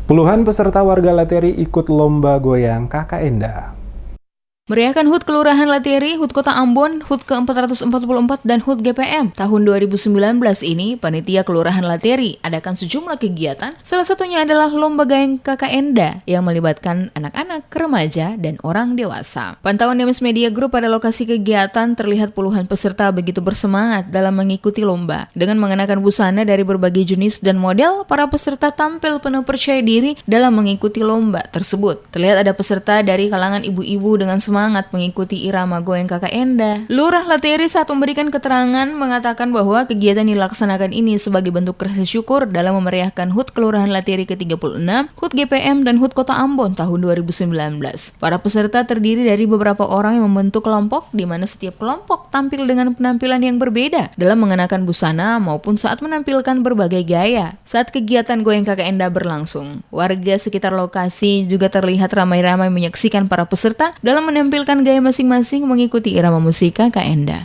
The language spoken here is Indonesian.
Puluhan peserta warga Lateri ikut lomba goyang Kakak Enda. Meriahkan HUT Kelurahan Lateri, HUT Kota Ambon, HUT ke-444 dan HUT GPM tahun 2019 ini, Panitia Kelurahan Lateri adakan sejumlah kegiatan, salah satunya adalah Lomba Goyang Kakak Enda yang melibatkan anak-anak, remaja, dan orang dewasa. Pantauan Demes Media Group pada lokasi kegiatan terlihat puluhan peserta begitu bersemangat dalam mengikuti lomba. Dengan mengenakan busana dari berbagai jenis dan model, para peserta tampil penuh percaya diri dalam mengikuti lomba tersebut. Terlihat ada peserta dari kalangan ibu-ibu dengan semangat mengikuti irama goyang Kakak Enda. Lurah Lateri saat memberikan keterangan mengatakan bahwa kegiatan dilaksanakan ini sebagai bentuk rasa syukur dalam memeriahkan HUT Kelurahan Lateri ke-36, HUT GPM, dan HUT Kota Ambon tahun 2019. Para peserta terdiri dari beberapa orang yang membentuk kelompok, di mana setiap kelompok tampil dengan penampilan yang berbeda dalam mengenakan busana maupun saat menampilkan berbagai gaya. Saat kegiatan goyang Kakak Enda berlangsung, warga sekitar lokasi juga terlihat ramai-ramai menyaksikan para peserta dalam menampilkan gaya masing-masing mengikuti irama musik Kakak Enda.